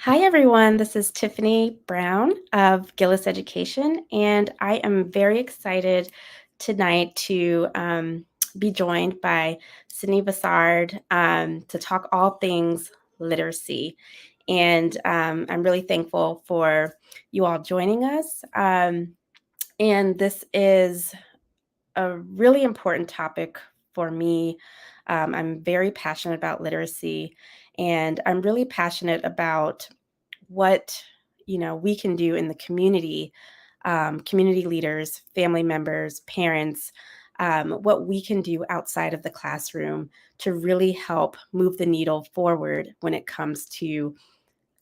Hi, everyone. This is Tiffany Brown of Gillis Education, and I am very excited tonight to be joined by Sydney Bassard to talk all things literacy. And I'm really thankful for you all joining us. And this is a really important topic for me. I'm very passionate about literacy, and I'm really passionate about what we can do in the community, community leaders, family members, parents, what we can do outside of the classroom to really help move the needle forward when it comes to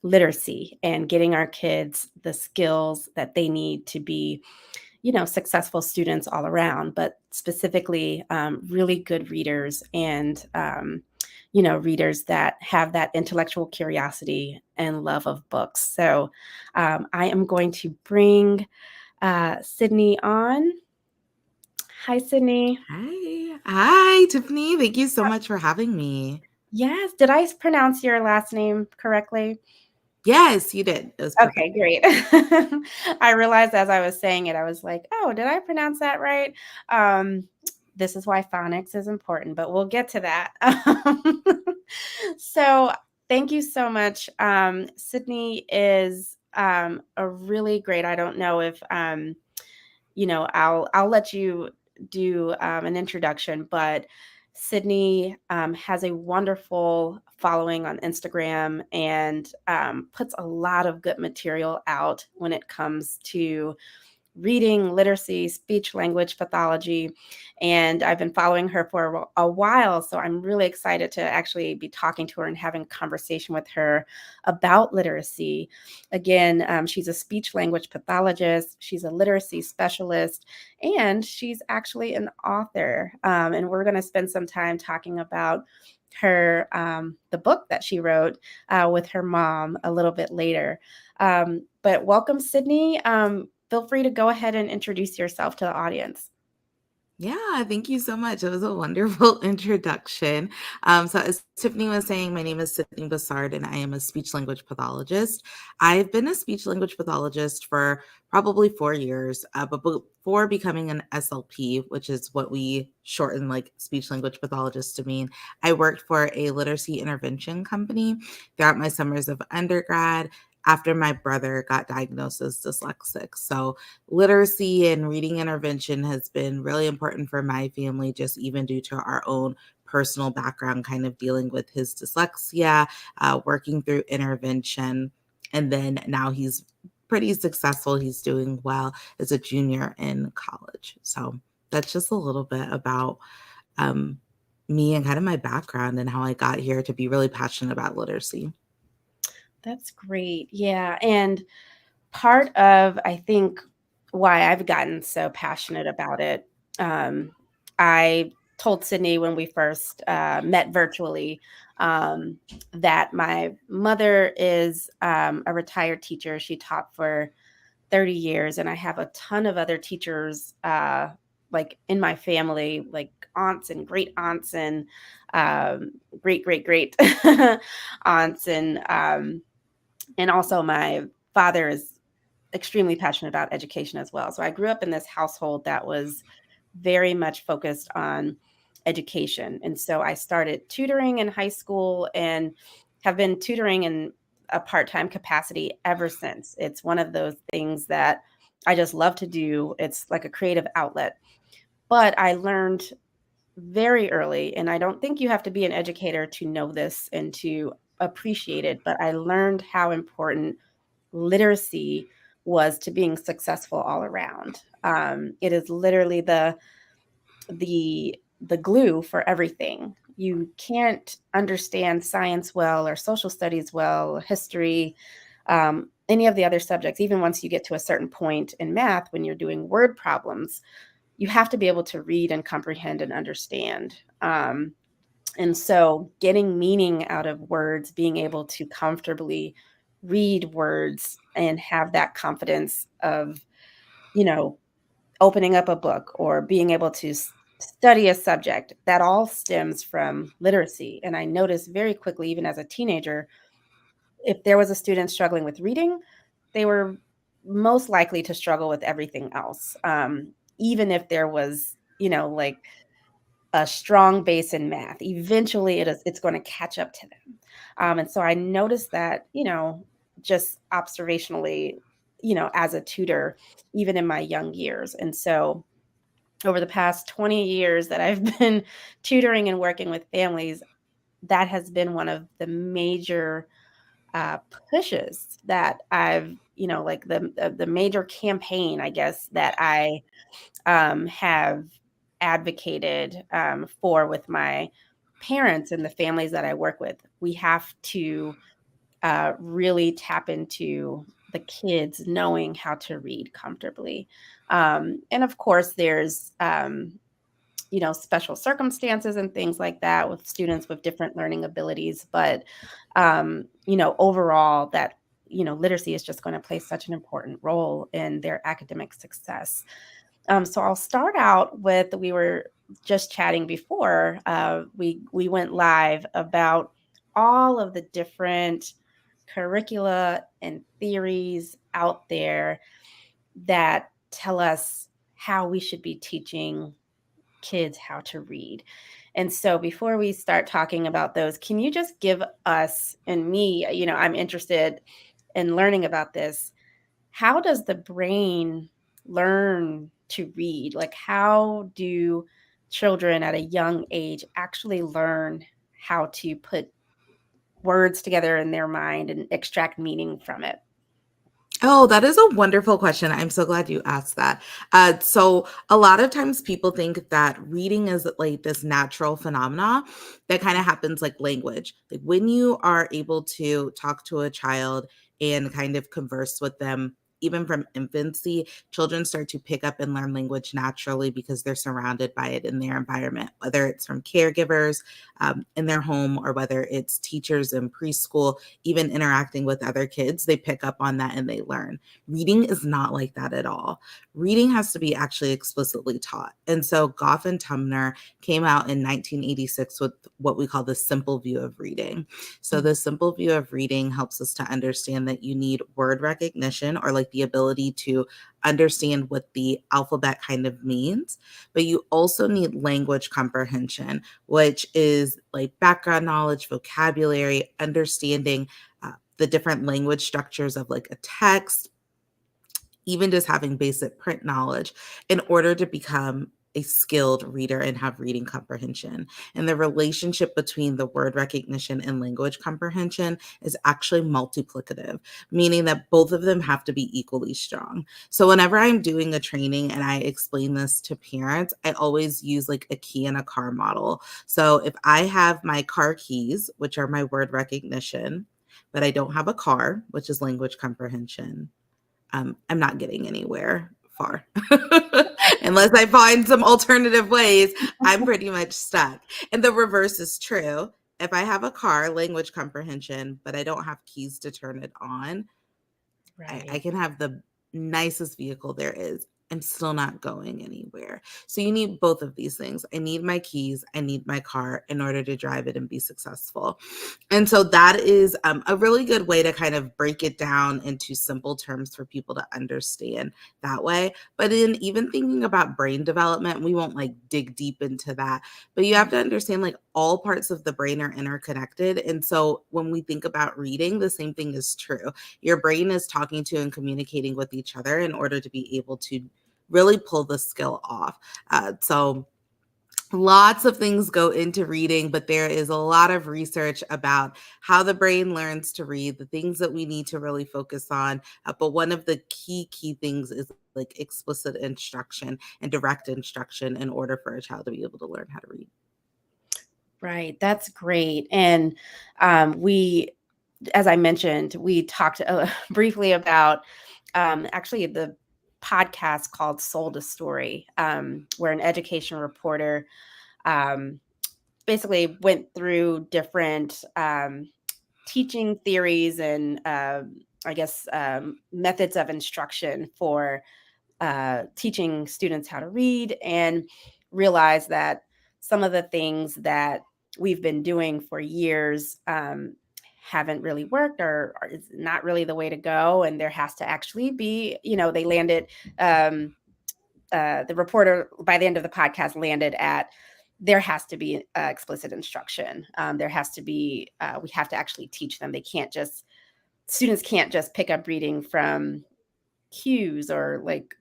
literacy and getting our kids the skills that they need to be successful students all around, but specifically really good readers and readers that have that intellectual curiosity and love of books. So I am going to bring Sydney on. Hi, Sydney. Hi, Tiffany. Thank you so much for having me. Yes, did I pronounce your last name correctly? Yes, you did. It was Okay, perfect. great. I realized as I was saying it, I was like, "Oh, did I pronounce that right?" Um, this is why phonics is important, but we'll get to that. So, thank you so much. Sydney is a really great. I don't know if I'll let you do an introduction, but Sydney has a wonderful following on Instagram and puts a lot of good material out when it comes to reading, literacy, speech language pathology. And I've been following her for a while. So I'm really excited to actually be talking to her and having a conversation with her about literacy. Again, she's a speech language pathologist, she's a literacy specialist, and she's actually an author. And we're going to spend some time talking about her the book that she wrote with her mom a little bit later. But welcome, Sydney. Feel free to go ahead and introduce yourself to the audience. Yeah, thank you so much. It was a wonderful introduction. So, as Tiffany was saying, my name is Sydney Bassard, and I am a speech language pathologist. I've been a speech language pathologist for probably 4 years, but before becoming an SLP, which is what we shorten like speech language pathologist to mean, I worked for a literacy intervention company throughout my summers of undergrad after my brother got diagnosed as dyslexic. So, literacy and reading intervention has been really important for my family, just even due to our own personal background, kind of dealing with his dyslexia, working through intervention. And then now he's pretty successful. He's doing well as a junior in college. So that's just a little bit about um, me and kind of my background and how I got here to be really passionate about literacy. That's great. Yeah. And part of, I think, why I've gotten so passionate about it, I told Sydney when we first met virtually um, that my mother is a retired teacher. She taught for 30 years, and I have a ton of other teachers like in my family, like aunts and great aunts and great great great aunts and also my father is extremely passionate about education as well. So I grew up in this household that was very much focused on education. And so I started tutoring in high school and have been tutoring in a part-time capacity ever since. It's one of those things that I just love to do. It's like a creative outlet. But I learned very early, and I don't think you have to be an educator to know this and to appreciate it, but I learned how important literacy was to being successful all around. It is literally the glue for everything. You can't understand science well or social studies well, history, any of the other subjects. Even once you get to a certain point in math, when you're doing word problems, you have to be able to read and comprehend and understand. And so getting meaning out of words, being able to comfortably read words and have that confidence of, you know, opening up a book or being able to study a subject, that all stems from literacy. And I noticed very quickly, even as a teenager, if there was a student struggling with reading, they were most likely to struggle with everything else. Even if there was, like a strong base in math, eventually it's going to catch up to them. And so I noticed that, just observationally, as a tutor, even in my young years. And so over the past 20 years that I've been tutoring and working with families, that has been one of the major uh, pushes that I've, like the major campaign, I guess, that I have advocated for with my parents and the families that I work with. We have to really tap into the kids knowing how to read comfortably. And of course, there's special circumstances and things like that with students with different learning abilities. But, overall, that, literacy is just going to play such an important role in their academic success. So I'll start out with, we were just chatting before we went live about all of the different curricula and theories out there that tell us how we should be teaching kids how to read. And so before we start talking about those, can you just give us and me, I'm interested in learning about this. How does the brain learn to read? Like, how do children at a young age actually learn how to put words together in their mind and extract meaning from it? Oh, that is a wonderful question. I'm so glad you asked that. So a lot of times people think that reading is like this natural phenomena that kind of happens like language. Like when you are able to talk to a child and kind of converse with them, even from infancy, children start to pick up and learn language naturally because they're surrounded by it in their environment, whether it's from caregivers in their home or whether it's teachers in preschool, even interacting with other kids, they pick up on that and they learn. Reading is not like that at all. Reading has to be actually explicitly taught. And so Goff and Tumner came out in 1986 with what we call the simple view of reading. So the simple view of reading helps us to understand that you need word recognition, or like the ability to understand what the alphabet kind of means, but you also need language comprehension, which is like background knowledge, vocabulary, understanding the different language structures of like a text, even just having basic print knowledge in order to become a skilled reader and have reading comprehension. And the relationship between the word recognition and language comprehension is actually multiplicative, meaning that both of them have to be equally strong. So whenever I'm doing a training and I explain this to parents, I always use like a key in a car model. So if I have my car keys, which are my word recognition, but I don't have a car, which is language comprehension, I'm not getting anywhere far. Unless I find some alternative ways, I'm pretty much stuck. And the reverse is true. If I have a car, language comprehension, but I don't have keys to turn it on, I Right. can have the nicest vehicle there is. I'm still not going anywhere. So you need both of these things. I need my keys. I need my car in order to drive it and be successful. And so that is a really good way to kind of break it down into simple terms for people to understand that way. But in even thinking about brain development, we won't like dig deep into that, but you have to understand like all parts of the brain are interconnected. And so when we think about reading, the same thing is true. Your brain is talking to and communicating with each other in order to be able to really pull the skill off. So lots of things go into reading, but there is a lot of research about how the brain learns to read, the things that we need to really focus on. But one of the key things is like explicit instruction and direct instruction in order for a child to be able to learn how to read. Right. That's great. And we, as I mentioned, we talked briefly about actually the podcast called Sold a Story, where an education reporter um, basically went through different teaching theories and I guess methods of instruction for teaching students how to read, and realize that some of the things that we've been doing for years haven't really worked or is not really the way to go. And there has to actually be, they landed, the reporter by the end of the podcast landed at there has to be explicit instruction. There has to be, we have to actually teach them. Students can't just pick up reading from cues or like,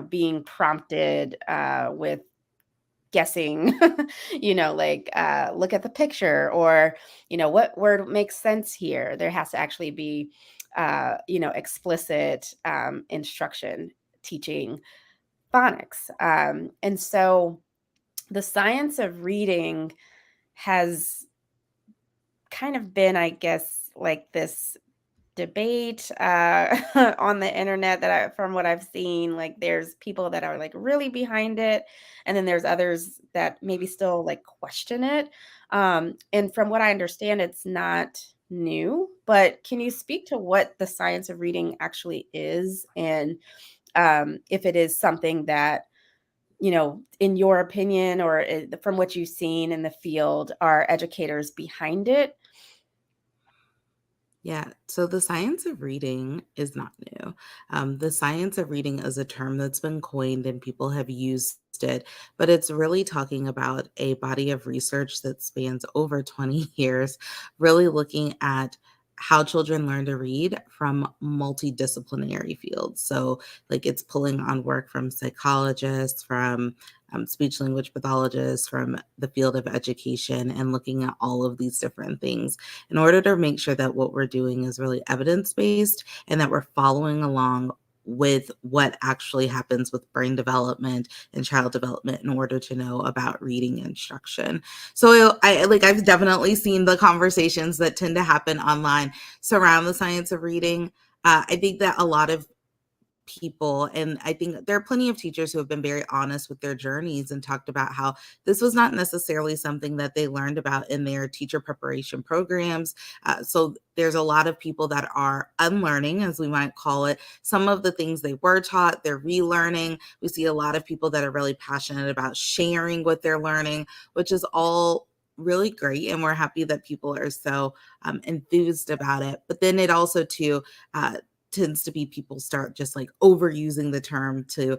being prompted with guessing, like look at the picture or, what word makes sense here. There has to actually be, explicit instruction teaching phonics. And so the science of reading has kind of been, I guess, like this debate on the internet from what I've seen, like there's people that are like really behind it, and then there's others that maybe still like question it. And from what I understand, it's not new, but can you speak to what the science of reading actually is, and if it is something that, in your opinion or from what you've seen in the field, are educators behind it? Yeah, so the science of reading is not new. The science of reading is a term that's been coined and people have used it, but it's really talking about a body of research that spans over 20 years, really looking at how children learn to read from multidisciplinary fields. So, like, it's pulling on work from psychologists, from speech language pathologists, from the field of education, and looking at all of these different things in order to make sure that what we're doing is really evidence based and that we're following along with what actually happens with brain development and child development in order to know about reading instruction. So I've definitely seen the conversations that tend to happen online surround the science of reading. I think that a lot of people, and I think there are plenty of teachers who have been very honest with their journeys and talked about how this was not necessarily something that they learned about in their teacher preparation programs. So there's a lot of people that are unlearning, as we might call it, some of the things they were taught. They're relearning. We see a lot of people that are really passionate about sharing what they're learning, which is all really great, and we're happy that people are so enthused about it. But then it also too tends to be people start just like overusing the term to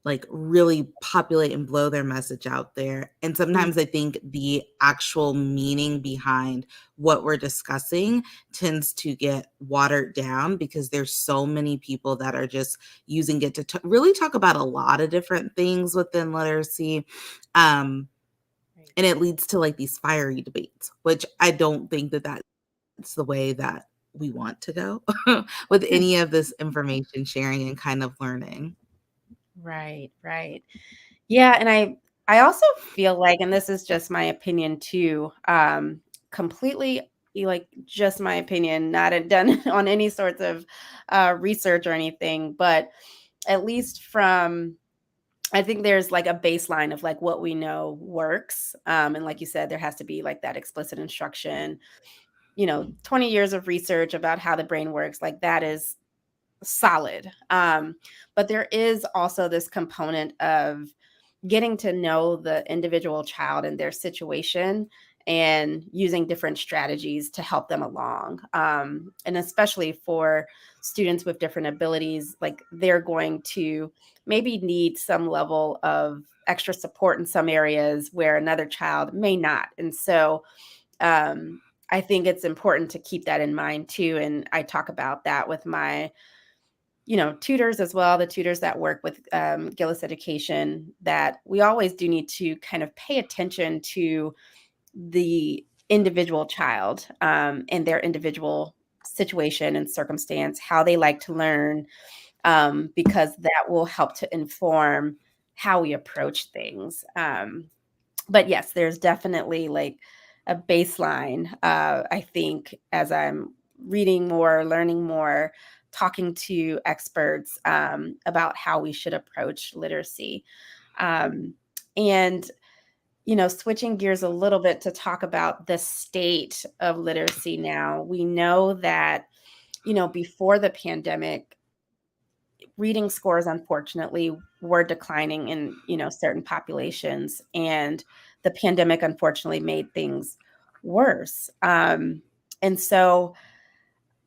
like really populate and blow their message out there. And Mm. sometimes I think the actual meaning behind what we're discussing tends to get watered down because there's so many people that are just using it to really talk about a lot of different things within literacy. Right. And it leads to like these fiery debates, which I don't think that that's the way that we want to go with any of this information sharing and kind of learning. Right, right. Yeah, and I also feel like, and this is just my opinion too, completely like just my opinion, not done on any sorts of research or anything, but at least from, I think there's like a baseline of like what we know works. And like you said, there has to be like that explicit instruction, 20 years of research about how the brain works, like that is solid. But there is also this component of getting to know the individual child and their situation and using different strategies to help them along. And especially for students with different abilities, like they're going to maybe need some level of extra support in some areas where another child may not. And so I think it's important to keep that in mind too. And I talk about that with my tutors as well, the tutors that work with Gillis Education, that we always do need to kind of pay attention to the individual child and their individual situation and circumstance, how they like to learn, because that will help to inform how we approach things. But yes, there's definitely like a baseline, I think, as I'm reading more, learning more, talking to experts about how we should approach literacy. Um, and, switching gears a little bit to talk about the state of literacy now, we know that, before the pandemic, reading scores unfortunately were declining in certain populations, and the pandemic unfortunately made things worse. And so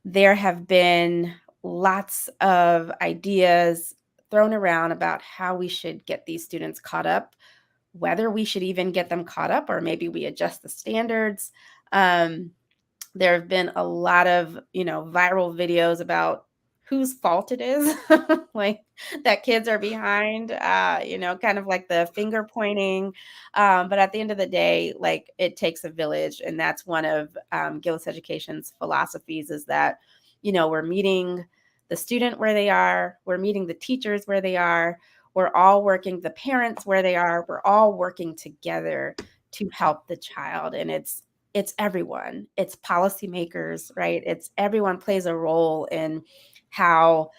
there have been lots of ideas thrown around about how we should get these students caught up, whether we should even get them caught up or maybe we adjust the standards. Um, there have been a lot of, viral videos about whose fault it is, like that kids are behind, kind of like the finger pointing. But at the end of the day, like it takes a village. And that's one of Gillis Education's philosophies is that, we're meeting the student where they are, we're meeting the teachers where they are, we're all working, the parents where they are, we're all working together to help the child. And it's everyone. It's policymakers, right? It's everyone plays a role in how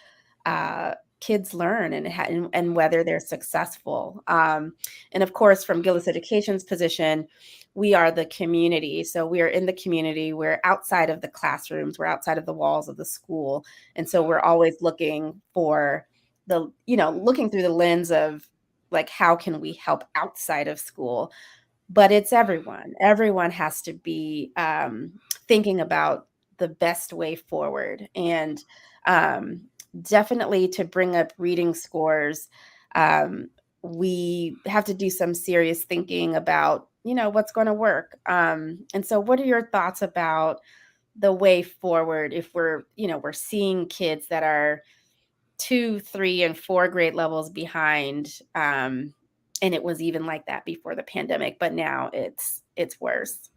kids learn and whether they're successful. And of course, from Gillis Education's position, we are the community. So we are in the community. We're outside of the classrooms. We're outside of the walls of the school. And so we're always looking for looking through the lens of like, how can we help outside of school? But it's everyone. Everyone has to be thinking about the best way forward. And definitely to bring up reading scores, um, we have to do some serious thinking about, what's going to work. And so what are your thoughts about the way forward if we're seeing kids that are 2, 3, and 4 grade levels behind, and it was even like that before the pandemic, but now it's worse.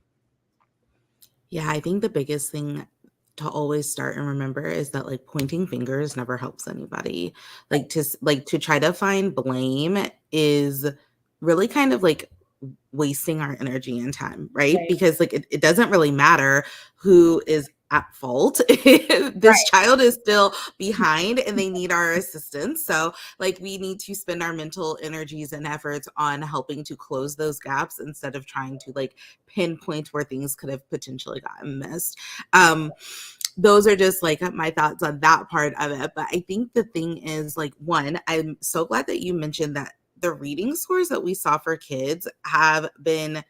Yeah, I think the biggest thing to always start and remember is that like pointing fingers never helps anybody. Right, Like to try to find blame is really kind of like wasting our energy and time, right? right, Because like it doesn't really matter who is at fault. This right. child is still behind and they need our assistance. So like we need to spend our mental energies and efforts on helping to close those gaps instead of trying to like pinpoint where things could have potentially gotten missed. Those are just like my thoughts on that part of it. But I think the thing is like, one, I'm so glad that you mentioned that the reading scores that we saw for kids have been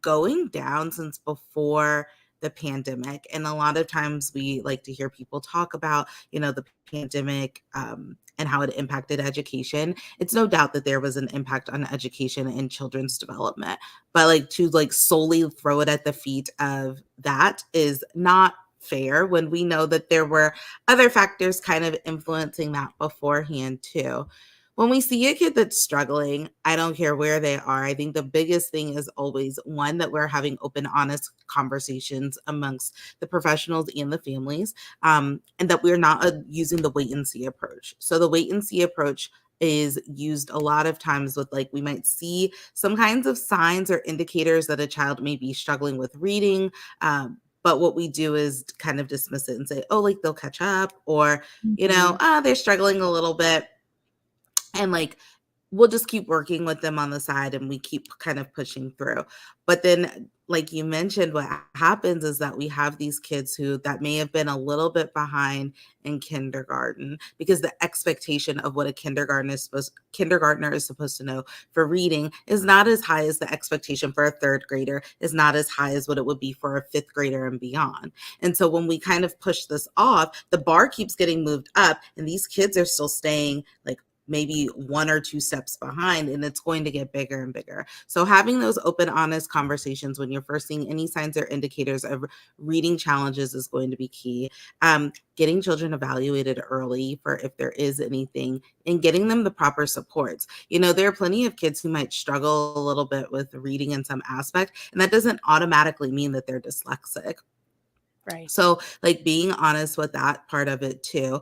going down since before the pandemic. And a lot of times we like to hear people talk about, the pandemic and how it impacted education. It's no doubt that there was an impact on education and children's development, but like to like solely throw it at the feet of that is not fair when we know that there were other factors kind of influencing that beforehand too. When we see a kid that's struggling, I don't care where they are. I think the biggest thing is always one, that we're having open, honest conversations amongst the professionals and the families, and that we're not using the wait and see approach. So the wait and see approach is used a lot of times with like we might see some kinds of signs or indicators that a child may be struggling with reading. But what we do is kind of dismiss it and say, oh, like they'll catch up, or, Mhm. they're struggling a little bit, and like we'll just keep working with them on the side and we keep kind of pushing through. But then like you mentioned, what happens is that we have these kids who that may have been a little bit behind in kindergarten, because the expectation of what a kindergartner is supposed to know for reading is not as high as the expectation for a third grader, is not as high as what it would be for a fifth grader and beyond. And so when we kind of push this off, the bar keeps getting moved up and these kids are still staying like maybe one or two steps behind, and it's going to get bigger and bigger. So having those open, honest conversations when you're first seeing any signs or indicators of reading challenges is going to be key. Getting children evaluated early for if there is anything, and getting them the proper supports. There are plenty of kids who might struggle a little bit with reading in some aspect, and that doesn't automatically mean that they're dyslexic. Right. So, like being honest with that part of it too.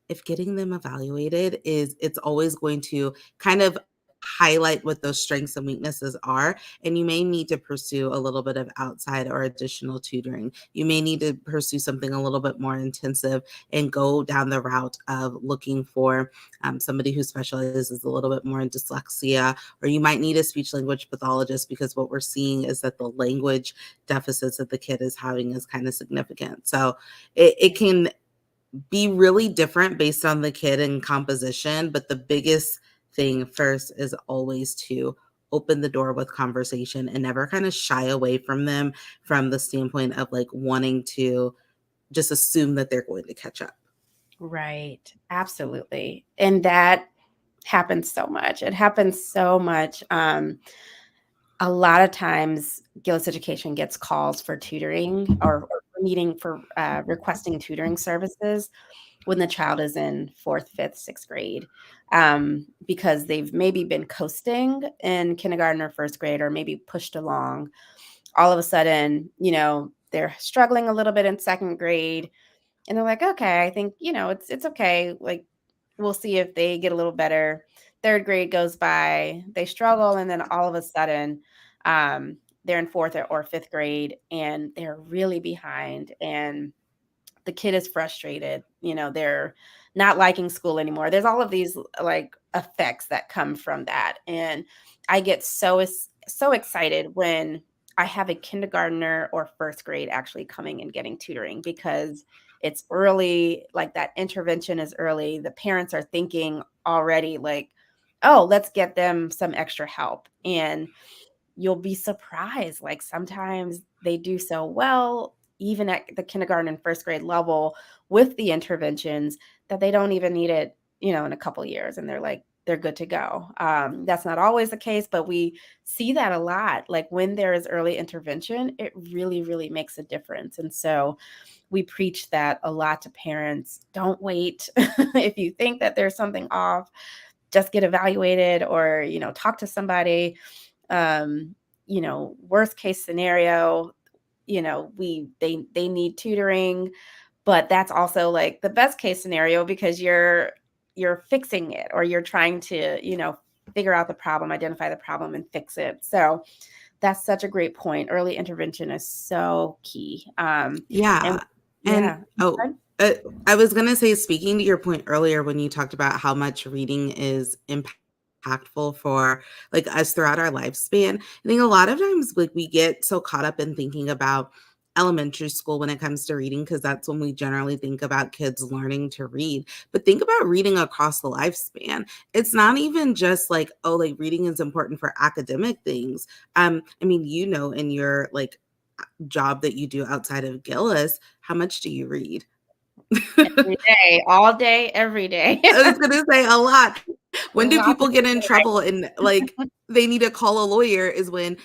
If getting them evaluated it's always going to kind of highlight what those strengths and weaknesses are, and you may need to pursue a little bit of outside or additional tutoring. You may need to pursue something a little bit more intensive and go down the route of looking for somebody who specializes a little bit more in dyslexia, or you might need a speech language pathologist, because what we're seeing is that the language deficits that the kid is having is kind of significant. So it can be really different based on the kid and composition, but the biggest thing first is always to open the door with conversation and never kind of shy away from them from the standpoint of like wanting to just assume that they're going to catch up. Right. Absolutely. And that happens so much. It happens so much. A lot of times Gillis Education gets calls for tutoring or meeting for requesting tutoring services when the child is in fourth, fifth, sixth grade, because they've maybe been coasting in kindergarten or first grade, or maybe pushed along. All of a sudden, they're struggling a little bit in second grade, and they're like, okay, I think, it's okay. Like, we'll see if they get a little better. Third grade goes by, they struggle, and then all of a sudden, they're in fourth or fifth grade, and they're really behind, and the kid is frustrated. They're not liking school anymore. There's all of these like effects that come from that. And I get so excited when I have a kindergartner or first grade actually coming and getting tutoring, because it's early, like that intervention is early. The parents are thinking already like, oh, let's get them some extra help. And you'll be surprised. Like sometimes they do so well, even at the kindergarten and first grade level with the interventions, that they don't even need it, in a couple years. And they're good to go. That's not always the case, but we see that a lot. Like when there is early intervention, it really, really makes a difference. And so we preach that a lot to parents. Don't wait. If you think that there's something off, just get evaluated, or, talk to somebody. Worst case scenario, they need tutoring, but that's also like the best case scenario, because you're fixing it, or you're trying to, figure out the problem, identify the problem, and fix it. So that's such a great point. Early intervention is so key. And Yeah. And yeah. uh, I was going to say, speaking to your point earlier, when you talked about how much reading is impactful for like us throughout our lifespan, I think a lot of times like we get so caught up in thinking about elementary school when it comes to reading, because that's when we generally think about kids learning to read. But think about reading across the lifespan. It's not even just like, oh, like reading is important for academic things. I mean, in your like job that you do outside of Gillis, how much do you read? Every day, all day, every day. I was gonna say a lot. When do Lots of people get in people, right? trouble and like they need to call a lawyer is when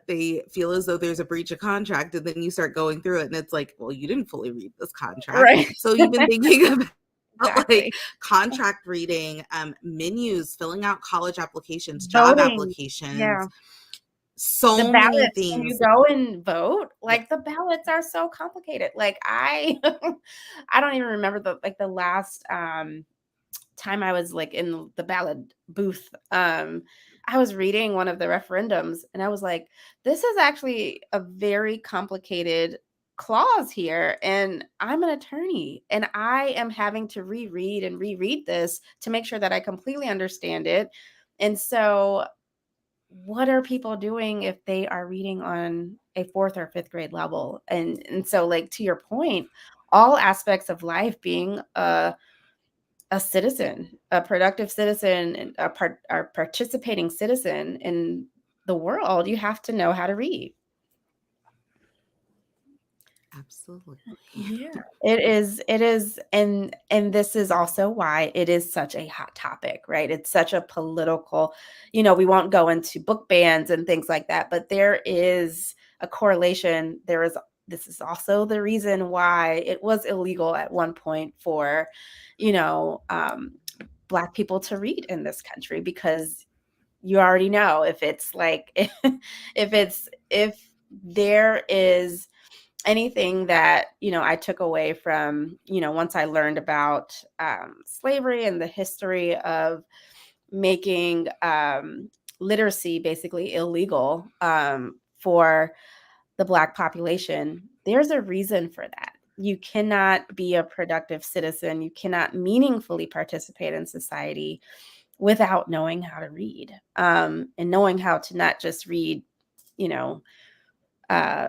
they feel as though there's a breach of contract, and then you start going through it and it's like, well, you didn't fully read this contract. Right. So you've been thinking about like Exactly. contract reading, menus, filling out college applications, job Voting. Yeah. applications, The so many ballots, when you things. go and vote, Yeah. like, the ballots are so complicated. Like, I I don't even remember the last, time I was, like, in the ballot booth. I was reading one of the referendums, and I was like, "This is actually a very complicated clause here," and I'm an attorney, and I am having to reread and reread this to make sure that I completely understand it. And so what are people doing if they are reading on a fourth or fifth grade level? And so, like, to your point, all aspects of life, being a citizen, a productive citizen, and a participating citizen in the world, you have to know how to read. Absolutely. Yeah, it is, and this is also why it is such a hot topic, right? It's such a political, we won't go into book bans and things like that, but there is a correlation. This is also the reason why it was illegal at one point for, you know, um, Black people to read in this country, because you already know, if it's like if there is anything that I took away from, once I learned about slavery and the history of making literacy basically illegal for the Black population. There's a reason for that. You cannot be a productive citizen, you cannot meaningfully participate in society without knowing how to read, and knowing how to not just read, you know uh,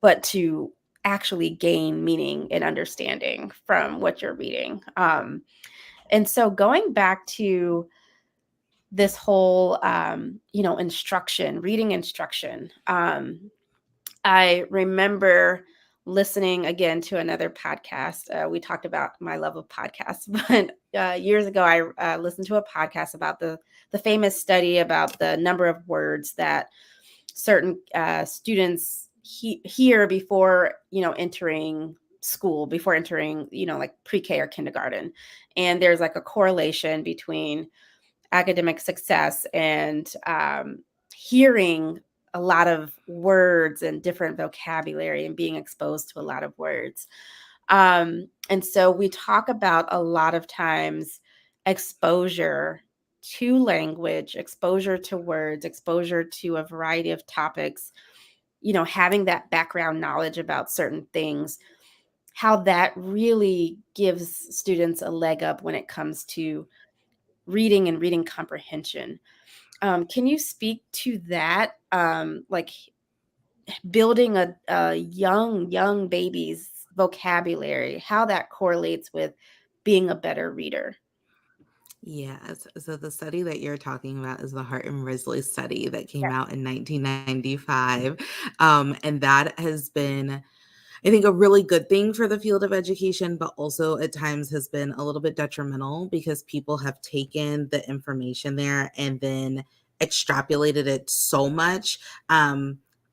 but to actually gain meaning and understanding from what you're reading. And so going back to this whole, instruction, reading instruction. I remember listening again to another podcast. We talked about my love of podcasts, but years ago, I listened to a podcast about the famous study about the number of words that certain students hear before entering school, before entering like pre-K or kindergarten, and there's like a correlation between academic success and hearing a lot of words and different vocabulary and being exposed to a lot of words. And so we talk about a lot of times exposure to language, exposure to words, exposure to a variety of topics, having that background knowledge about certain things, how that really gives students a leg up when it comes to reading and reading comprehension. Can you speak to that? Like building a young baby's vocabulary, how that correlates with being a better reader. Yes. So the study that you're talking about is the Hart and Risley study that came Yeah. out in 1995. And that has been, I think, a really good thing for the field of education, but also at times has been a little bit detrimental because people have taken the information there and then extrapolated it so much.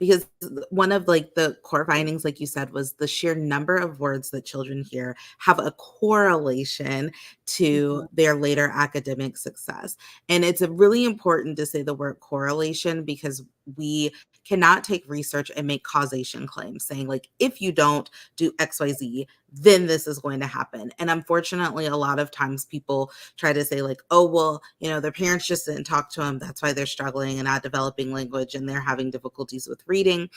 Because one of like the core findings, like you said, was the sheer number of words that children hear have a correlation to Mhm. their later academic success. And it's really important to say the word correlation because we cannot take research and make causation claims saying like if you don't do xyz then this is going to happen. And unfortunately a lot of times people try to say like, oh well, their parents just didn't talk to them, that's why they're struggling and not developing language and they're having difficulties with reading.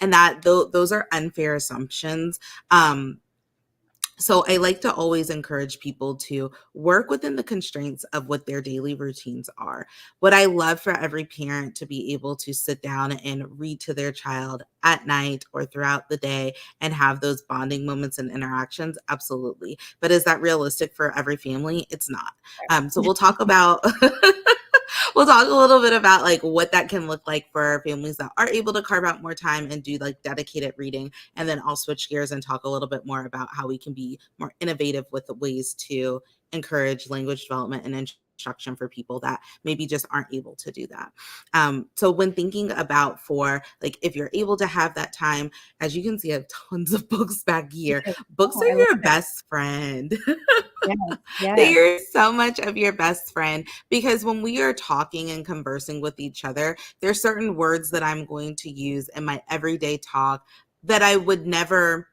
And that those are unfair assumptions. So I like to always encourage people to work within the constraints of what their daily routines are. Would I love for every parent to be able to sit down and read to their child at night or throughout the day and have those bonding moments and interactions? Absolutely. But is that realistic for every family? It's not. So we'll talk about we'll talk a little bit about like what that can look like for families that are able to carve out more time and do like dedicated reading. And then I'll switch gears and talk a little bit more about how we can be more innovative with the ways to encourage language development and instruction for people that maybe just aren't able to do that. So when thinking about for like if you're able to have that time, as you can see, I have tons of books back here. Yeah. Books Oh, are I love your it. best friend. Yes, They yes. are so much of your best friend because when we are talking and conversing with each other, there's certain words that I'm going to use in my everyday talk that I would never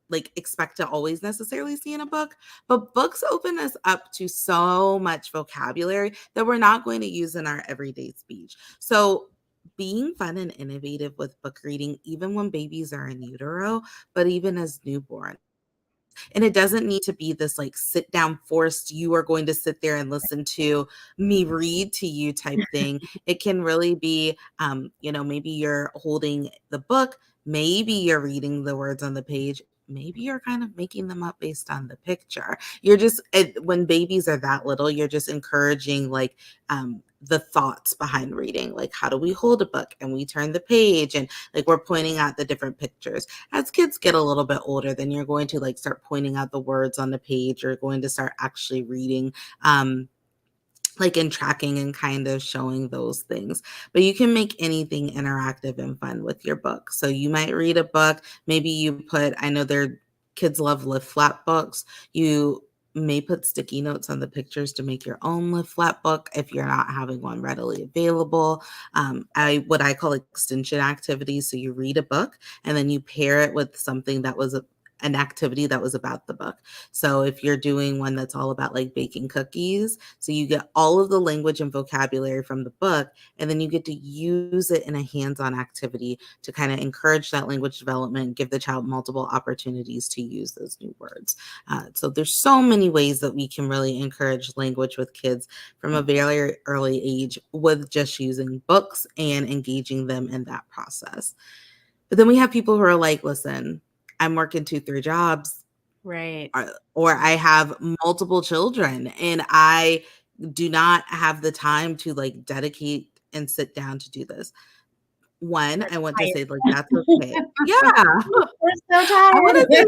like expect to always necessarily see in a book. But books open us up to so much vocabulary that we're not going to use in our everyday speech. So being fun and innovative with book reading, even when babies are in utero, but even as newborns. And it doesn't need to be this like sit down forced, you are going to sit there and listen to me read to you type thing. It can really be, maybe you're holding the book, maybe you're reading the words on the page. Maybe you're kind of making them up based on the picture. When babies are that little, you're just encouraging like the thoughts behind reading. Like, how do we hold a book and we turn the page and like we're pointing out the different pictures. As kids get a little bit older, then you're going to like start pointing out the words on the page. You're going to start actually reading, like in tracking and kind of showing those things. But you can make anything interactive and fun with your book. So you might read a book, maybe I know kids love lift flap books. You may put sticky notes on the pictures to make your own lift flap book if you're not having one readily available. What I call extension activities. So you read a book and then you pair it with something that was an activity that was about the book. So if you're doing one that's all about like baking cookies, so you get all of the language and vocabulary from the book, and then you get to use it in a hands-on activity to kind of encourage that language development, give the child multiple opportunities to use those new words. So there's so many ways that we can really encourage language with kids from a very early age with just using books and engaging them in that process. But then we have people who are like, listen, I'm working 2, 3 jobs, Right. or I have multiple children and I do not have the time to like dedicate and sit down to do this. One, We're I want to say like tired. that's okay. Yeah. We're so I want to say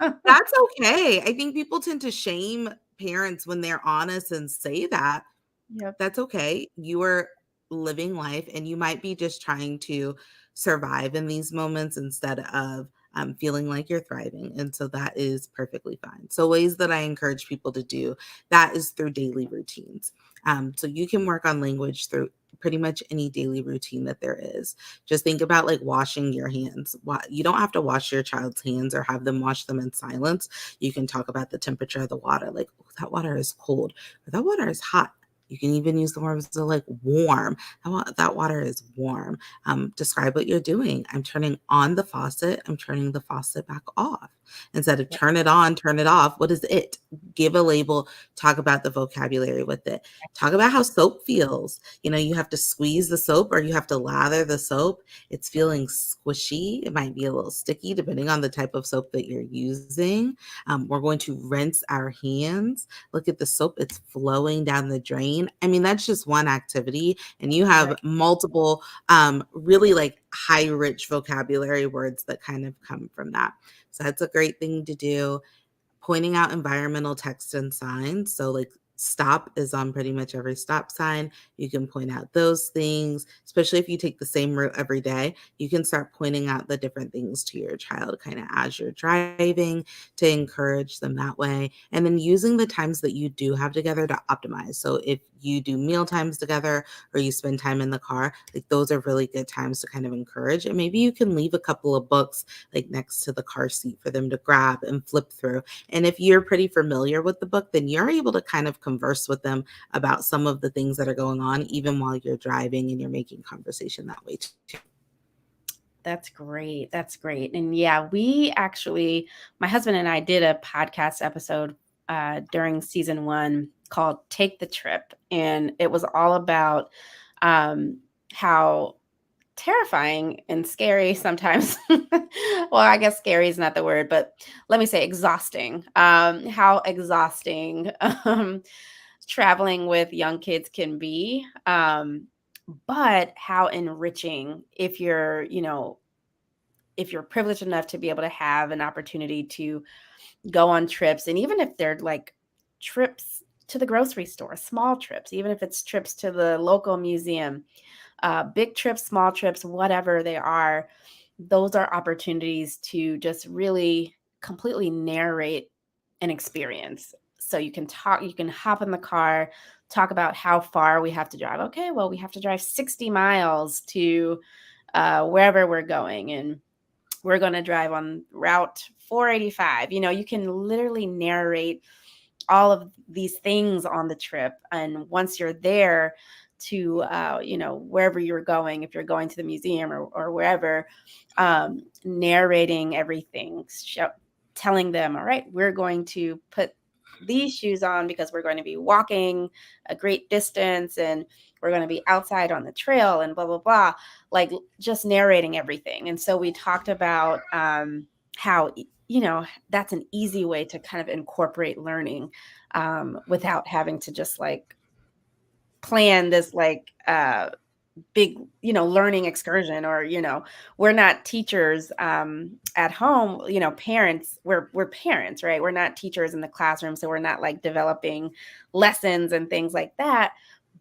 tired. that's okay. I think people tend to shame parents when they're honest and say that. Yep. That's okay. You are living life and you might be just trying to survive in these moments instead of feeling like you're thriving. And so that is perfectly fine. So, ways that I encourage people to do that is through daily routines. So, you can work on language through pretty much any daily routine that there is. Just think about like washing your hands. You don't have to wash your child's hands or have them wash them in silence. You can talk about the temperature of the water, like, oh, that water is cold or that water is hot. You can even use the words of like warm. That water is warm. Describe what you're doing. I'm turning on the faucet. I'm turning the faucet back off. Instead of Yep. turn it on, turn it off. What is it? Give a label. Talk about the vocabulary with it. Talk about how soap feels. You have to squeeze the soap or you have to lather the soap. It's feeling squishy. It might be a little sticky depending on the type of soap that you're using. We're going to rinse our hands. Look at the soap, it's flowing down the drain. I mean, that's just one activity, and you have Right. multiple really like high rich vocabulary words that kind of come from that. So that's a great thing to do. Pointing out environmental text and signs. So, like, stop is on pretty much every stop sign. You can point out those things, especially if you take the same route every day. You can start pointing out the different things to your child kind of as you're driving to encourage them that way. And then using the times that you do have together to optimize. So, if you do meal times together or you spend time in the car, like those are really good times to kind of encourage. And maybe you can leave a couple of books like next to the car seat for them to grab and flip through. And if you're pretty familiar with the book, then you're able to kind of converse with them about some of the things that are going on, even while you're driving and you're making conversation that way too. That's great. That's great. And yeah, we actually, my husband and I did a podcast episode during season 1 called Take the Trip. And it was all about um, how terrifying and scary sometimes. Well, I guess scary is not the word, but let me say exhausting. How exhausting traveling with young kids can be. But how enriching if if you're privileged enough to be able to have an opportunity to go on trips, and even if they're like trips to the grocery store, small trips, even if it's trips to the local museum, big trips, small trips, whatever they are, those are opportunities to just really completely narrate an experience. So you can talk, you can hop in the car, talk about how far we have to drive. Okay, well, we have to drive 60 miles to wherever we're going. And we're going to drive on Route 485. You can literally narrate all of these things on the trip. And once you're there to, wherever you're going, if you're going to the museum or wherever, narrating everything, telling them, all right, we're going to put these shoes on because we're going to be walking a great distance and we're going to be outside on the trail and blah, blah, blah, like just narrating everything. And so we talked about how, that's an easy way to kind of incorporate learning without having to just like plan this like big learning excursion. Or we're not teachers at home. Parents, we're parents, right? We're not teachers in the classroom, so we're not like developing lessons and things like that,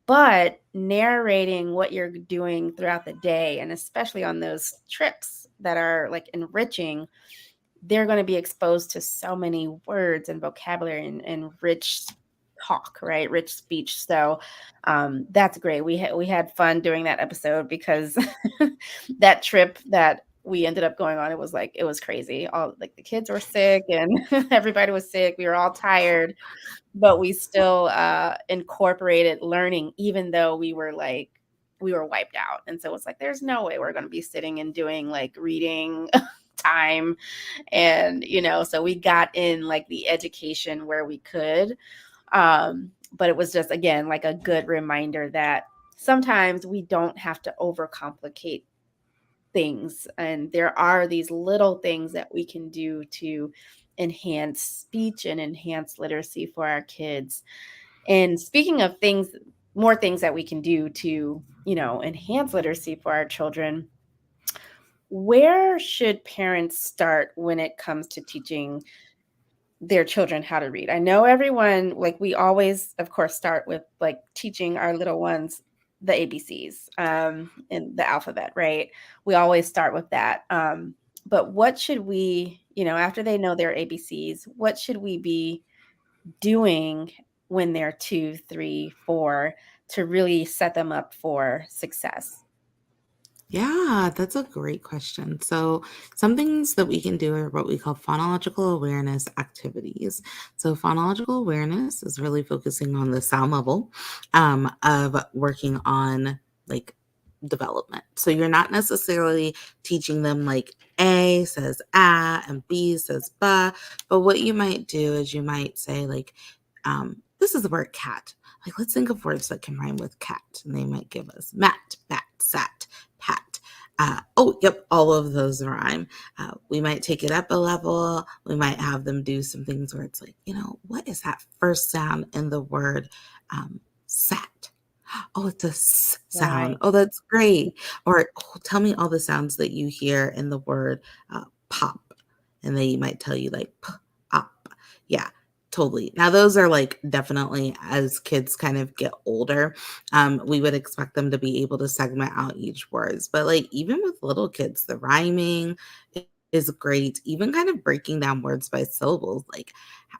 but narrating what you're doing throughout the day, and especially on those trips that are like enriching, they're going to be exposed to so many words and vocabulary and rich talk, right? Rich speech. So that's great. We had fun doing that episode because that trip that we ended up going on, it was crazy. All like the kids were sick and everybody was sick. We were all tired, but we still incorporated learning, even though we were wiped out. And so it's like, there's no way we're going to be sitting and doing like reading time. And, so we got in like the education where we could. But it was just, again, like a good reminder that sometimes we don't have to overcomplicate things. And there are these little things that we can do to enhance speech and enhance literacy for our kids. And speaking of things, more things that we can do to, enhance literacy for our children, where should parents start when it comes to teaching their children how to read? I know everyone, like, we always, of course, start with like teaching our little ones the ABCs, and the alphabet, right? We always start with that. But what should we, after they know their ABCs, what should we be doing when they're 2, 3, 4 to really set them up for success? Yeah, that's a great question. So, some things that we can do are what we call phonological awareness activities. So, phonological awareness is really focusing on the sound level of working on like development. So, you're not necessarily teaching them like A says ah and B says ba, but what you might do is you might say, like, this is the word cat. Like, let's think of words that can rhyme with cat. And they might give us mat, bat, sat, pat. Oh, yep, all of those rhyme. We might take it up a level. We might have them do some things where it's like, what is that first sound in the word sat? Oh, it's a s sound. Right. Oh, that's great. Or tell me all the sounds that you hear in the word pop. And they might tell you like p, up. Yeah, totally. Now, those are like definitely as kids kind of get older, we would expect them to be able to segment out each words. But like even with little kids, the rhyming is great. Even kind of breaking down words by syllables, like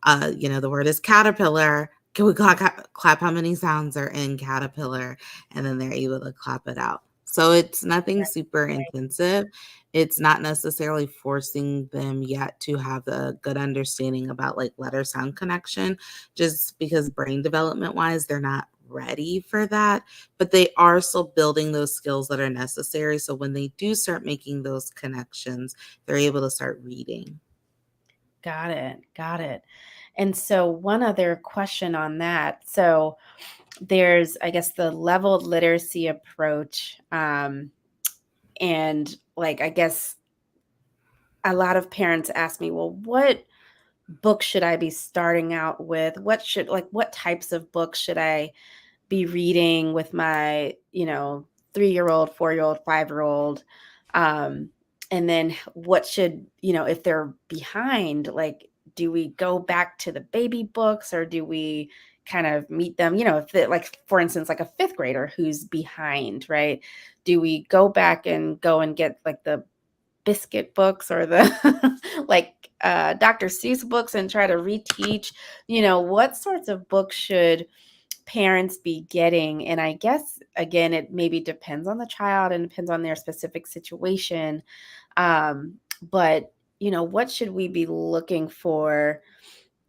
the word is caterpillar. Can we clap how many sounds are in caterpillar? And then they're able to clap it out. So it's nothing Right. super intensive. It's not necessarily forcing them yet to have a good understanding about like letter sound connection, just because brain development wise, they're not ready for that. But they are still building those skills that are necessary. So when they do start making those connections, they're able to start reading. Got it. Got it. And so, one other question on that. So, there's, I guess, the leveled literacy approach. And like, I guess a lot of parents ask me, well, what book should I be starting out with? What types of books should I be reading with my, 3-year-old, 4-year-old, 5-year-old? Um, and then what should, if they're behind, like, do we go back to the baby books or do we kind of meet them, if they, like, for instance, like a fifth grader who's behind, right? Do we go and get like the biscuit books or the like Dr. Seuss books and try to reteach, what sorts of books should parents be getting? And I guess again, it maybe depends on the child and depends on their specific situation. But what should we be looking for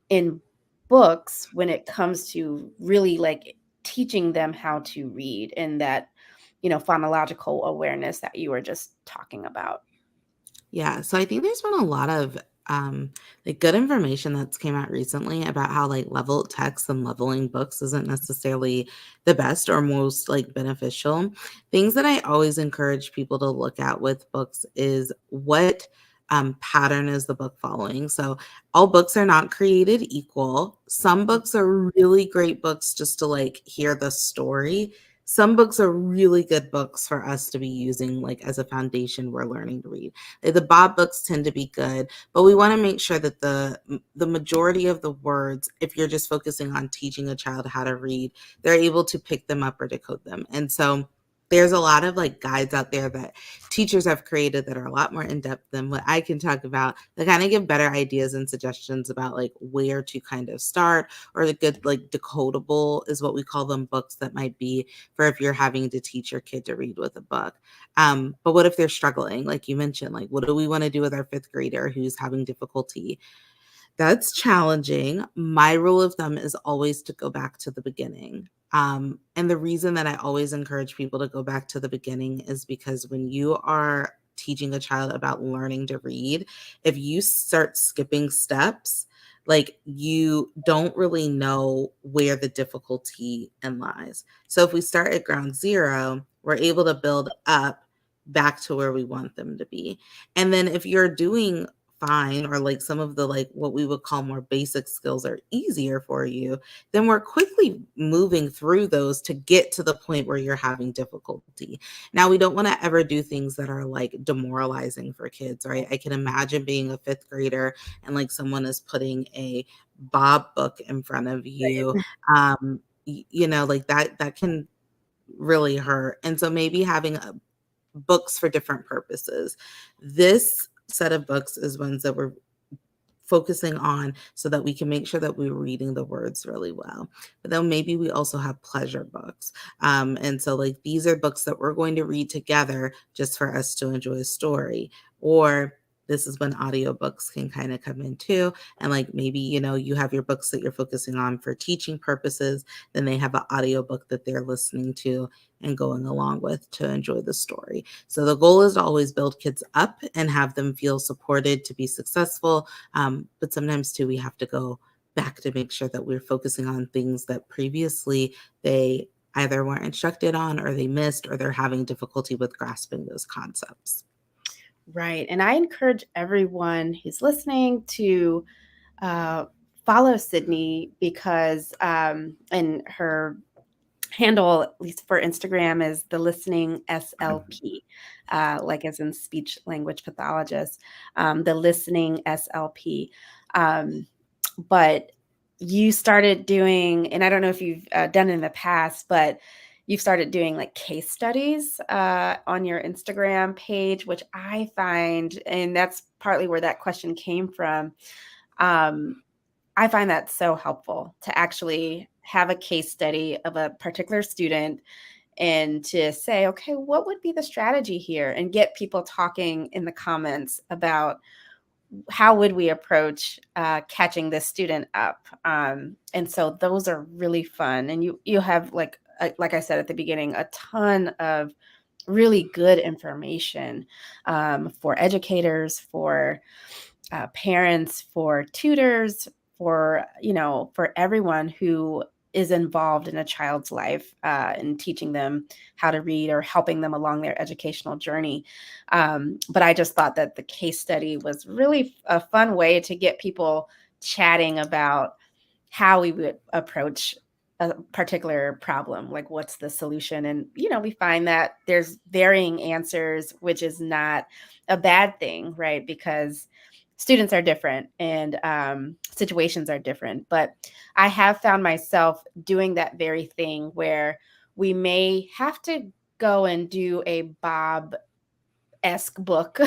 in books when it comes to really like teaching them how to read and that, phonological awareness that you were just talking about? Yeah, so I think there's been a lot of like good information that's came out recently about how like leveled text and leveling books isn't necessarily the best or most like beneficial. Things that I always encourage people to look at with books is what pattern is the book following. So all books are not created equal. Some books are really great books just to like hear the story. Some books are really good books for us to be using like as a foundation we're learning to read. The Bob books tend to be good, but we want to make sure that the majority of the words, if you're just focusing on teaching a child how to read, they're able to pick them up or decode them. And so there's a lot of like guides out there that teachers have created that are a lot more in depth than what I can talk about, that kind of give better ideas and suggestions about like where to kind of start, or the good like decodable is what we call them, books that might be for if you're having to teach your kid to read with a book. But what if they're struggling? Like you mentioned, like what do we want to do with our fifth grader who's having difficulty? That's challenging. My rule of thumb is always to go back to the beginning. And the reason that I always encourage people to go back to the beginning is because when you are teaching a child about learning to read, if you start skipping steps, like you don't really know where the difficulty lies. So if we start at ground zero, we're able to build up back to where we want them to be. And then if you're doing fine, or like some of the like what we would call more basic skills are easier for you, then we're quickly moving through those to get to the point where you're having difficulty. Now, we don't want to ever do things that are like demoralizing for kids, right? I can imagine being a fifth grader and like someone is putting a Bob book in front of you. You know, like that can really hurt. And so maybe having books for different purposes. This set of books is ones that we're focusing on so that we can make sure that we're reading the words really well. But then maybe we also have pleasure books. And so, like, these are books that we're going to read together just for us to enjoy a story. Or this is when audiobooks can kind of come in too. And like maybe, you know, you have your books that you're focusing on for teaching purposes, then they have an audiobook that they're listening to and going along with to enjoy the story. So the goal is to always build kids up and have them feel supported to be successful. But sometimes too, we have to go back to make sure that we're focusing on things that previously they either weren't instructed on or they missed, or they're having difficulty with grasping those concepts. Right. And I encourage everyone who's listening to follow Sydney because, and her handle, at least for Instagram, is the listening SLP, like as in speech language pathologist, the listening SLP. But you started doing, and I don't know if you've done it in the past, but you've started doing like case studies on your Instagram page, which I find, and that's partly where that question came from. Um, I find that so helpful to actually have a case study of a particular student and to say, okay, what would be the strategy here? And get people talking in the comments about how would we approach catching this student up. And so those are really fun. And you have, like I said at the beginning, a ton of really good information for educators, for parents, for tutors, for, you know, for everyone who is involved in a child's life and teaching them how to read or helping them along their educational journey. But I just thought that the case study was really a fun way to get people chatting about how we would approach a particular problem, like what's the solution. And, you know, we find that there's varying answers, which is not a bad thing, right? Because students are different and situations are different. But I have found myself doing that very thing where we may have to go and do a Bob-esque book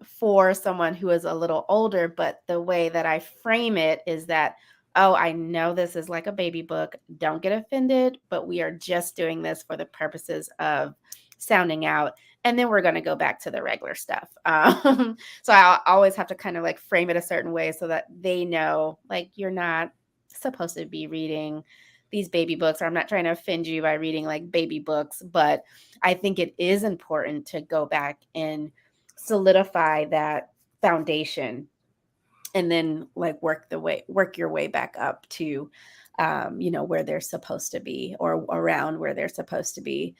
for someone who is a little older. But the way that I frame it is that, oh, I know this is like a baby book. Don't get offended, but we are just doing this for the purposes of sounding out. And then we're going to go back to the regular stuff. So I always have to kind of like frame it a certain way so that they know, like, you're not supposed to be reading these baby books, or I'm not trying to offend you by reading like baby books, but I think it is important to go back and solidify that foundation and then like work your way back up to you know, where they're supposed to be or around where they're supposed to be.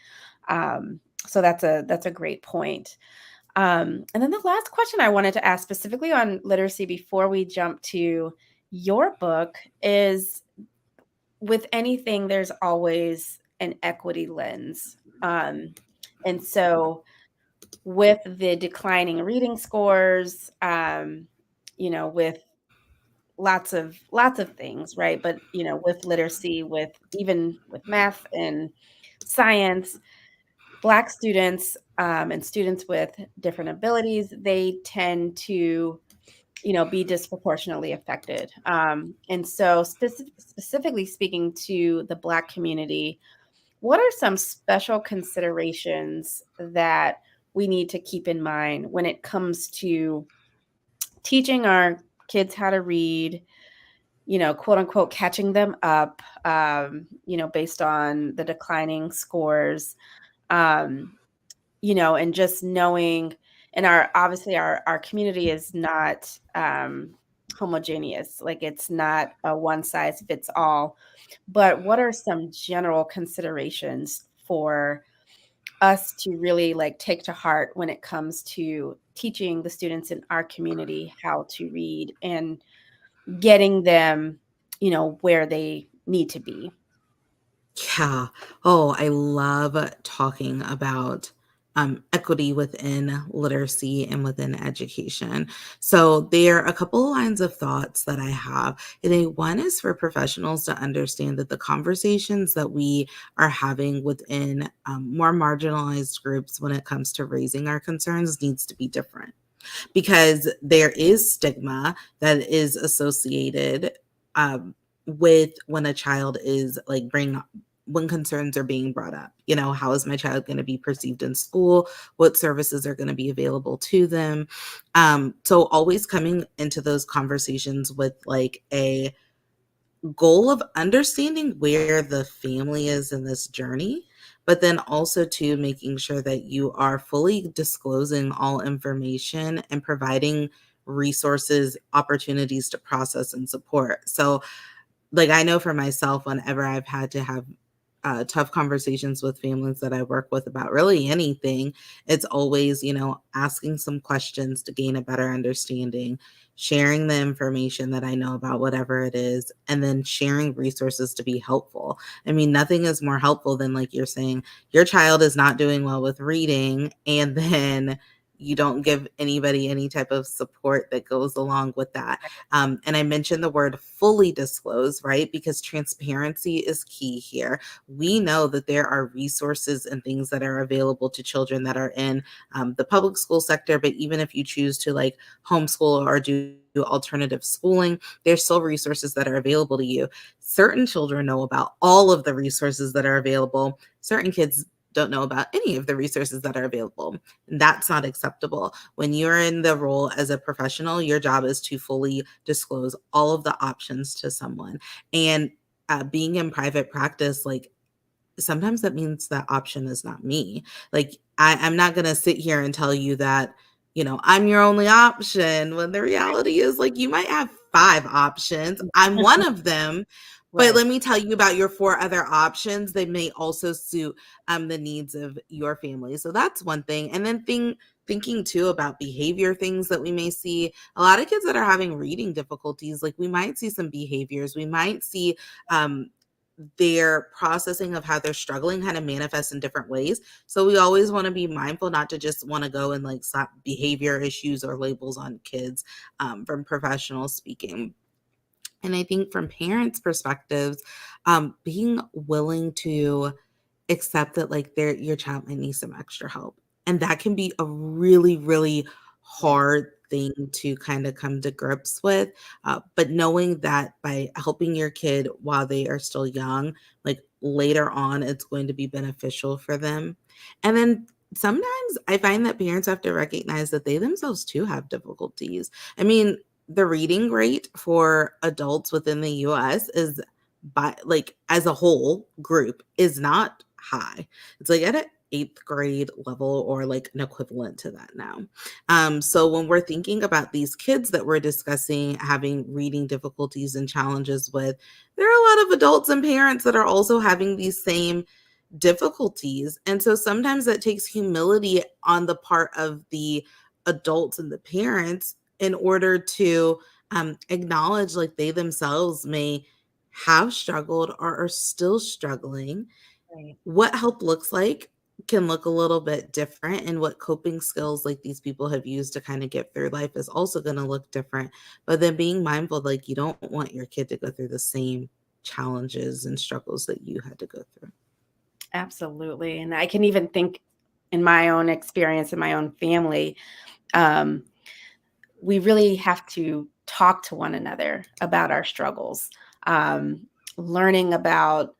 So that's a great point. And then the last question I wanted to ask specifically on literacy before we jump to your book is, with anything, there's always an equity lens. And so with the declining reading scores, you know, with lots of things, right? But, you know, with literacy, with even with math and science, Black students and students with different abilities, they tend to, you know, be disproportionately affected. And so specifically speaking to the Black community, what are some special considerations that we need to keep in mind when it comes to teaching our kids how to read, you know, quote unquote, catching them up, you know, based on the declining scores, um, you know, and just knowing, and obviously our community is not homogeneous, like it's not a one size fits all, but what are some general considerations for us to really like take to heart when it comes to teaching the students in our community how to read and getting them, where they need to be. Yeah. Oh, I love talking about equity within literacy and within education. So there are a couple of lines of thoughts that I have. One is for professionals to understand that the conversations that we are having within more marginalized groups when it comes to raising our concerns needs to be different, because there is stigma that is associated with when a child is like bring when concerns are being brought up. How is my child going to be perceived in school? What services are going to be available to them? So always coming into those conversations with like a goal of understanding where the family is in this journey, but then also to making sure that you are fully disclosing all information and providing resources, opportunities to process and support. So like I know for myself, whenever I've had to have tough conversations with families that I work with about really anything, it's always, asking some questions to gain a better understanding, sharing the information that I know about whatever it is, and then sharing resources to be helpful. I mean, nothing is more helpful than like you're saying, your child is not doing well with reading, and then you don't give anybody any type of support that goes along with that. And I mentioned the word fully disclose, right? Because transparency is key here. We know that there are resources and things that are available to children that are in the public school sector, but even if you choose to like homeschool or do alternative schooling, there's still resources that are available to you. Certain children know about all of the resources that are available. Certain kids don't know about any of the resources that are available. And that's not acceptable. When you're in the role as a professional, your job is to fully disclose all of the options to someone. And being in private practice, like sometimes that means that option is not me. Like I'm not gonna sit here and tell you that, I'm your only option when the reality is like you might have 5 options. I'm one of them. But Right. let me tell you about your 4 other options. They may also suit the needs of your family. So that's one thing. And then thinking too about behavior things that we may see. A lot of kids that are having reading difficulties, like we might see some behaviors. We might see their processing of how they're struggling kind of manifests in different ways. So we always want to be mindful not to just want to go and like slap behavior issues or labels on kids from professionals speaking. And I think from parents' perspectives, being willing to accept that like your child might need some extra help. And that can be a really, really Yeah. hard thing to kind of come to grips with. But knowing that by helping your kid while they are still young, like later on, it's going to be beneficial for them. And then sometimes I find that parents have to recognize that they themselves too have difficulties. I mean, the reading rate for adults within the US is by like as a whole group is not high. It's like at an 8th grade level or like an equivalent to that now. So when we're thinking about these kids that we're discussing having reading difficulties and challenges with, there are a lot of adults and parents that are also having these same difficulties. And so sometimes that takes humility on the part of the adults and the parents in order to acknowledge like they themselves may have struggled or are still struggling. Right. What help looks like can look a little bit different, and what coping skills like these people have used to kind of get through life is also going to look different. But then being mindful, like you don't want your kid to go through the same challenges and struggles that you had to go through. Absolutely. And I can even think in my own experience in my own family, um, we really have to talk to one another about our struggles. Learning about,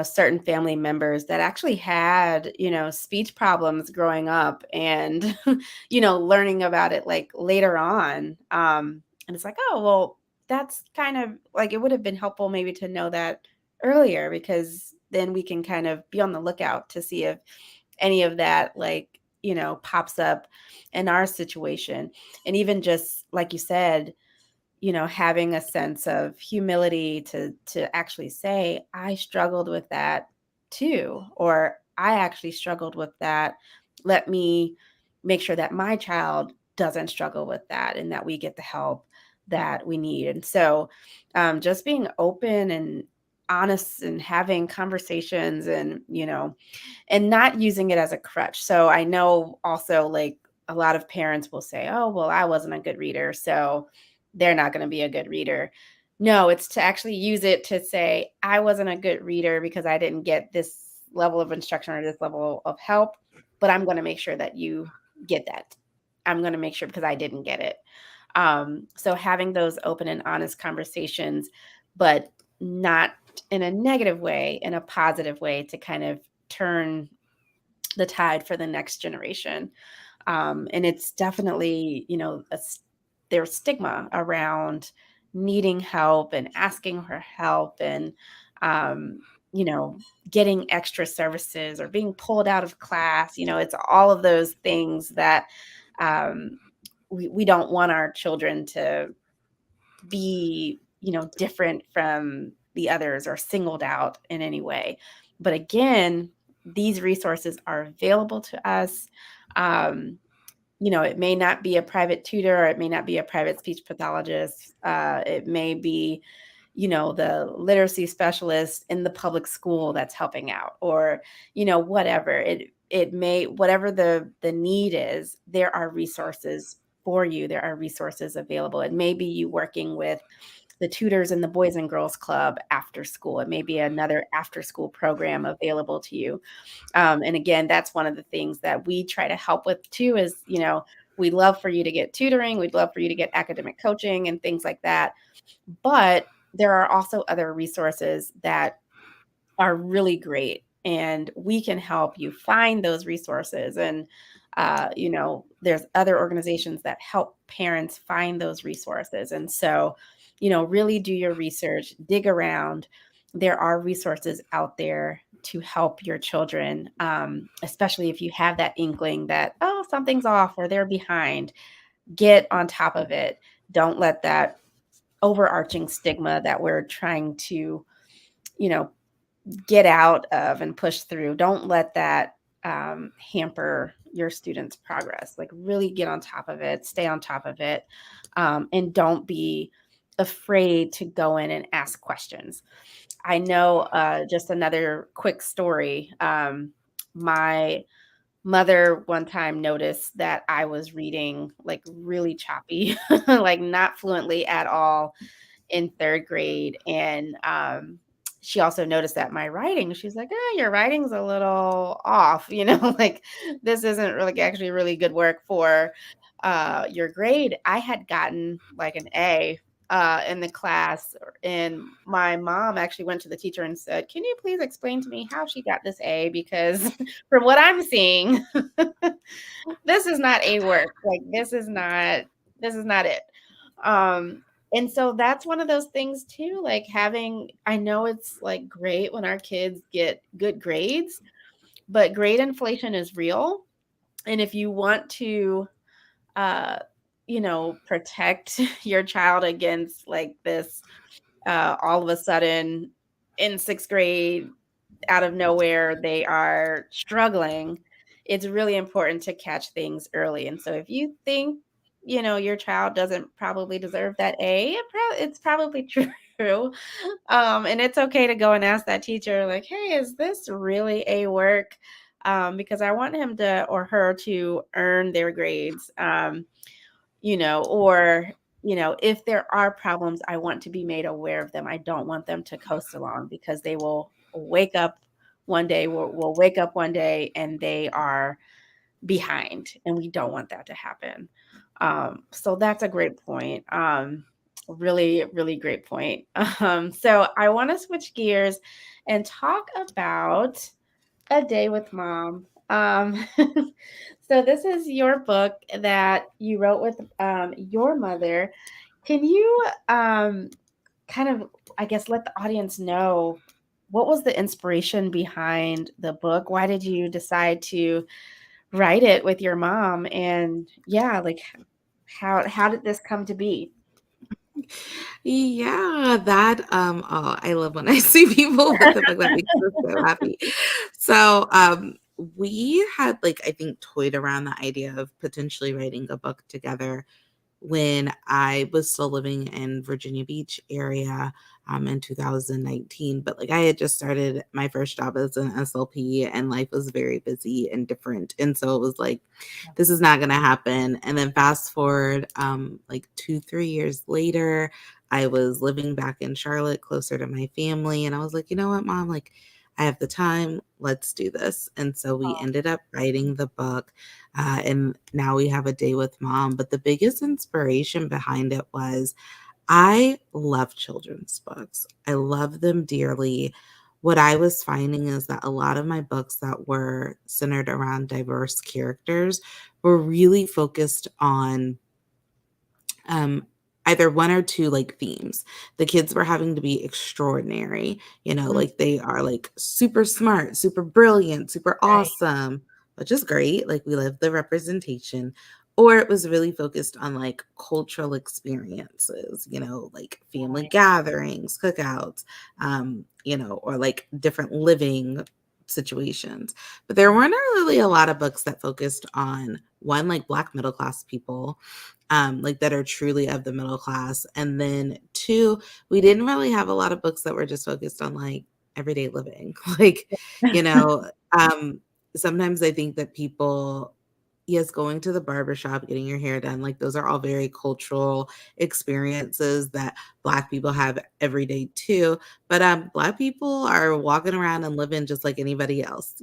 certain family members that actually had, speech problems growing up and, learning about it like later on. And it's like, oh, well, that's kind of like it would have been helpful maybe to know that earlier because then we can kind of be on the lookout to see if any of that like, pops up in our situation. And even just like you said, having a sense of humility to actually say, I struggled with that too, or I actually struggled with that. Let me make sure that my child doesn't struggle with that and that we get the help that we need. And so just being open and honest and having conversations and, and not using it as a crutch. So I know also like a lot of parents will say, oh, well, I wasn't a good reader, so they're not going to be a good reader. No, it's to actually use it to say, I wasn't a good reader because I didn't get this level of instruction or this level of help, but I'm going to make sure that you get that. I'm going to make sure because I didn't get it. So having those open and honest conversations, but not in a negative way, in a positive way to kind of turn the tide for the next generation. And it's definitely, there's stigma around needing help and asking for help and, um, you know, getting extra services or being pulled out of class. It's all of those things that um, we don't want our children to be, different from the others or singled out in any way. But again, these resources are available to us. Um, it may not be a private tutor, or it may not be a private speech pathologist. It may be, the literacy specialist in the public school that's helping out, or, whatever it may, whatever the need is, there are resources for you. There are resources available. It may be you working with the tutors in the Boys and Girls Club after school. It may be another after school program available to you. And again, that's one of the things that we try to help with too is, we'd love for you to get tutoring. We'd love for you to get academic coaching and things like that. But there are also other resources that are really great. And we can help you find those resources. And, there's other organizations that help parents find those resources. And so, really do your research, dig around. There are resources out there to help your children, especially if you have that inkling that, oh, something's off or they're behind. Get on top of it. Don't let that overarching stigma that we're trying to, you know, get out of and push through. Don't let that hamper your students' progress. Like really get on top of it, stay on top of it, and don't be afraid to go in and ask questions. I know just another quick story. My mother one time noticed that I was reading like really choppy, like not fluently at all in third grade. And she also noticed that my writing, she's like, your writing's a little off, like this isn't really actually really good work for your grade. I had gotten like an A in the class, and my mom actually went to the teacher and said, can you please explain to me how she got this A? Because from what I'm seeing, this is not A work. Like this is not it. Um, and so that's one of those things too, like I know it's like great when our kids get good grades, but grade inflation is real. And if you want to, uh, protect your child against like this, all of a sudden in sixth grade, out of nowhere, they are struggling, it's really important to catch things early. And so if you think, your child doesn't probably deserve that A, it's probably true. And it's okay to go and ask that teacher, like, hey, is this really A work? Because I want him to or her to earn their grades. Or, if there are problems, I want to be made aware of them. I don't want them to coast along because they will wake up one day, will wake up one day and they are behind, and we don't want that to happen. So that's a great point. Really, really great point. So I want to switch gears and talk about A Day with Mom. So this is your book that you wrote with your mother. Can you kind of, I guess, let the audience know what was the inspiration behind the book? Why did you decide to write it with your mom? And yeah, like how did this come to be? Yeah, I love when I see people with the book that makes me so happy. So, we had, like, I think, toyed around the idea of potentially writing a book together when I was still living in Virginia Beach area in 2019. But like I had just started my first job as an SLP and life was very busy and different. And so it was like, this is not going to happen. And then fast forward like 2, 3 years later, I was living back in Charlotte closer to my family. And I was like, you know what, mom, like I have the time. Let's do this. And so we Oh, ended up writing the book. And now we have a day with mom. But the biggest inspiration behind it was I love children's books. I love them dearly. What I was finding is that a lot of my books that were centered around diverse characters were really focused on um, either one or two like themes. The kids were having to be extraordinary, mm, like they are like super smart, super brilliant, super right, awesome, which is great. Like we love the representation. Or it was really focused on like cultural experiences, like family right, gatherings, cookouts, or like different living situations. But there weren't really a lot of books that focused on one, like Black middle class people, like that are truly of the middle class. And then two, we didn't really have a lot of books that were just focused on like everyday living. Like, you know, um, sometimes I think that people, yes, going to the barbershop, getting your hair done, like those are all very cultural experiences that Black people have every day too. But Black people are walking around and living just like anybody else,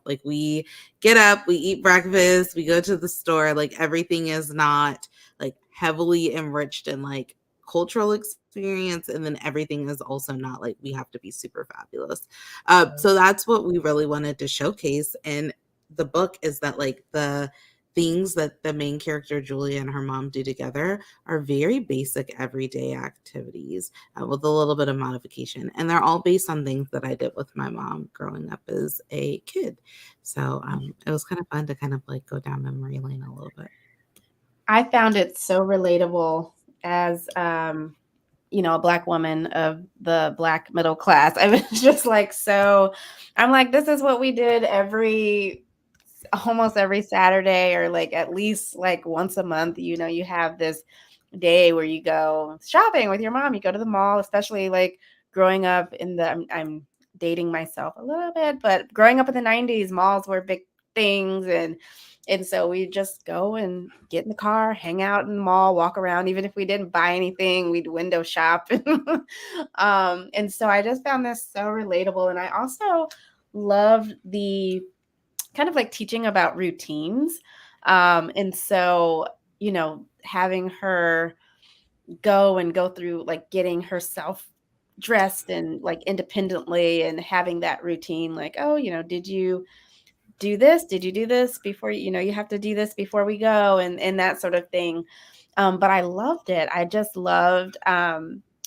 like we get up, we eat breakfast, we go to the store, like everything is not like heavily enriched in like cultural experience, and then everything is also not like we have to be super fabulous. So that's what we really wanted to showcase in the book, is that like the things that the main character Julia and her mom do together are very basic everyday activities, with a little bit of modification, and they're all based on things that I did with my mom growing up as a kid. So it was kind of fun to kind of like go down memory lane a little bit. I found it so relatable as, a Black woman of the Black middle class. I was just like, so I'm like, this is what we did almost every Saturday, or like at least like once a month. You have this day where you go shopping with your mom. You go to the mall, especially like growing up I'm dating myself a little bit, but growing up in the 90s, malls were big things. And so we just go and get in the car, hang out in the mall, walk around. Even if we didn't buy anything, we'd window shop. And so I just found this so relatable. And I also loved the kind of like teaching about routines. And so, having her go through like getting herself dressed and like independently and having that routine, like, oh, did you do this? Did you do this before? You have to do this before we go, and that sort of thing. But I loved it. I just loved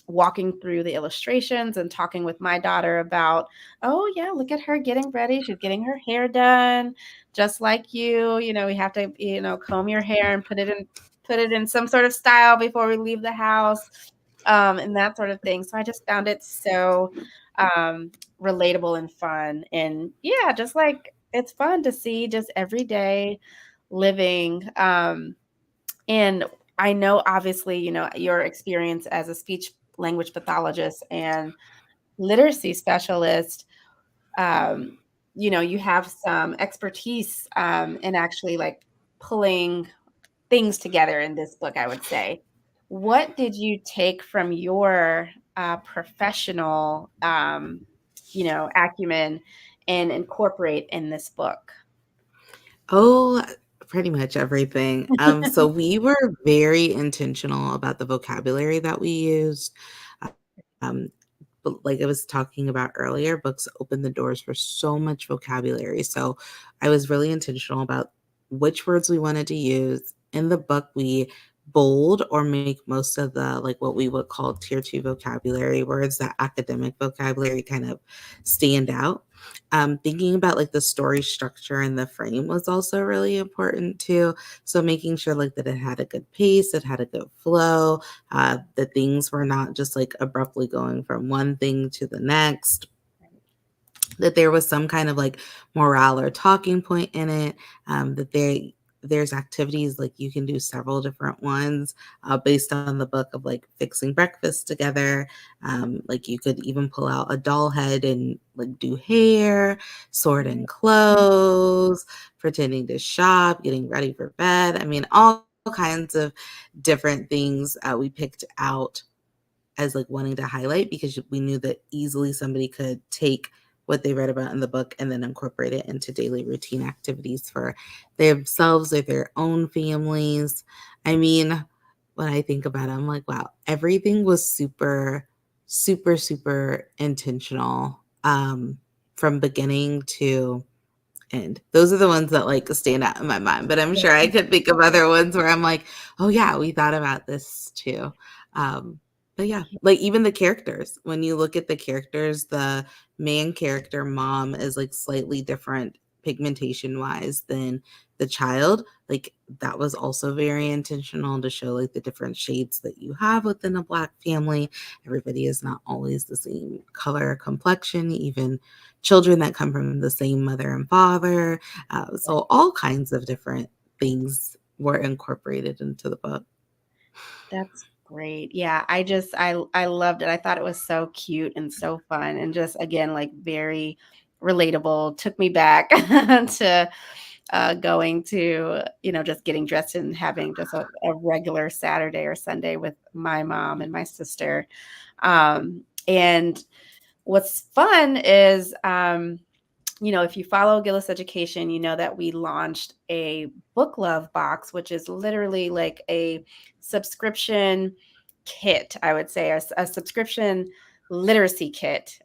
walking through the illustrations and talking with my daughter about, oh yeah, look at her getting ready. She's getting her hair done, just like you. We have to, comb your hair and put it in some sort of style before we leave the house, and that sort of thing. So I just found it so um, relatable and fun. And yeah, just like it's fun to see just everyday living. And I know obviously, your experience as a speech language pathologist and literacy specialist, um, you have some expertise in actually like pulling things together in this book, I would say. What did you take from your professional, acumen and incorporate in this book? Oh, pretty much everything. So we were very intentional about the vocabulary that we used. Um, but like I was talking about earlier, books open the doors for so much vocabulary. So I was really intentional about which words we wanted to use. In the book, we bold or make most of the like what we would call tier two vocabulary words, that academic vocabulary kind of stand out. Thinking about like the story structure and the frame was also really important too. So making sure like that it had a good pace, it had a good flow, the things were not just like abruptly going from one thing to the next. that there was some kind of like morale or talking point in it, that there's activities like you can do several different ones based on the book of like fixing breakfast together. Like you could even pull out a doll head and like do hair, sorting clothes, pretending to shop, getting ready for bed. I mean, all kinds of different things we picked out as like wanting to highlight because we knew that easily somebody could take what they read about in the book and then incorporate it into daily routine activities for themselves or their own families. I mean, when I think about it, I'm like, wow, everything was super, super, super intentional from beginning to end. Those are the ones that like stand out in my mind, but I'm sure I could think of other ones where I'm like, oh yeah, we thought about this too. Um, but yeah, like even the characters, when you look at the characters, the main character mom is like slightly different pigmentation wise than the child. Like that was also very intentional to show like the different shades that you have within a Black family. Everybody is not always the same color or complexion, even children that come from the same mother and father. So all kinds of different things were incorporated into the book. That's great. Yeah, I loved it. I thought it was so cute and so fun and just again like very relatable. Took me back to going to, just getting dressed and having just a regular Saturday or Sunday with my mom and my sister. And what's fun is if you follow Gillis Education, you know that we launched a book love box, which is literally like a subscription kit, I would say, a subscription literacy kit,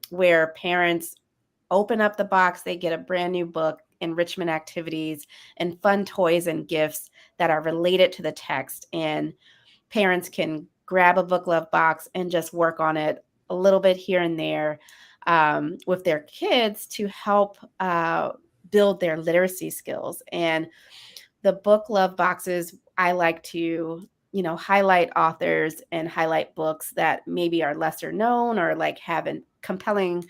where parents open up the box, they get a brand new book, enrichment activities, and fun toys and gifts that are related to the text. And parents can grab a book love box and just work on it a little bit here and there with their kids to help build their literacy skills. And the book love boxes, I like to, highlight authors and highlight books that maybe are lesser known or like have compelling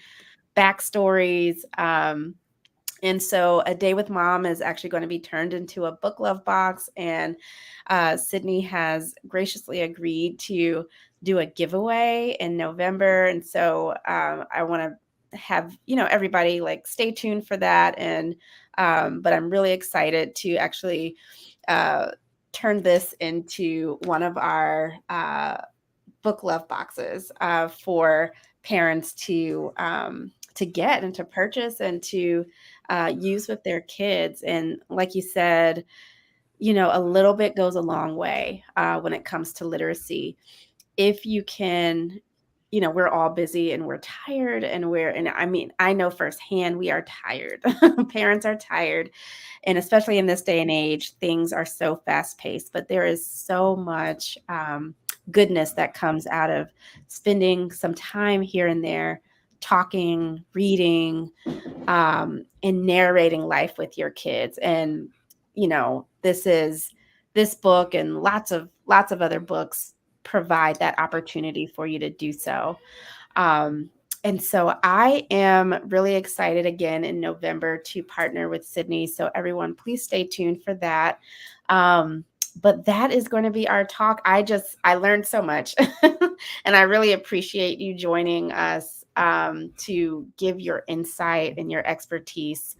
backstories. And so A Day with Mom is actually going to be turned into a book love box. And Sydney has graciously agreed to do a giveaway in November. And so I want to have, everybody like stay tuned for that. And, but I'm really excited to actually uh, turn this into one of our book love boxes for parents to get and to purchase and to use with their kids. And like you said, a little bit goes a long way when it comes to literacy. If you can, we're all busy and we're tired and I mean, I know firsthand we are tired. Parents are tired. And especially in this day and age, things are so fast paced, but there is so much goodness that comes out of spending some time here and there talking, reading, and narrating life with your kids. And, this book and lots of other books provide that opportunity for you to do so. Um, and so I am really excited again in November to partner with Sydney. So everyone, please stay tuned for that. But that is going to be our talk. I learned so much and I really appreciate you joining us to give your insight and your expertise.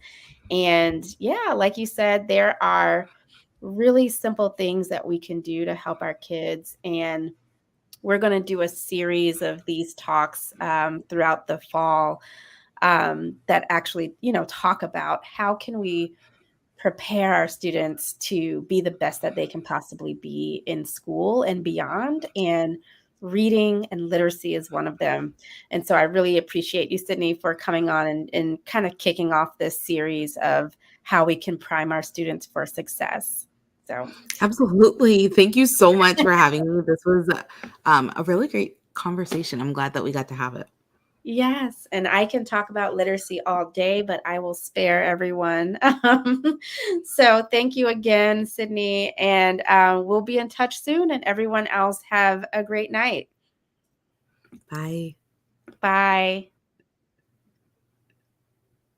And yeah, like you said, there are really simple things that we can do to help our kids. And we're going to do a series of these talks throughout the fall that actually, talk about how can we prepare our students to be the best that they can possibly be in school and beyond. And reading and literacy is one of them. And so I really appreciate you, Sydney, for coming on and kind of kicking off this series of how we can prime our students for success. So Absolutely. Thank you so much for having me. This was a really great conversation. I'm glad that we got to have it. yes, and I can talk about literacy all day, but I will spare everyone. So thank you again, Sydney, and we'll be in touch soon. And everyone else have a great night. Bye. Bye.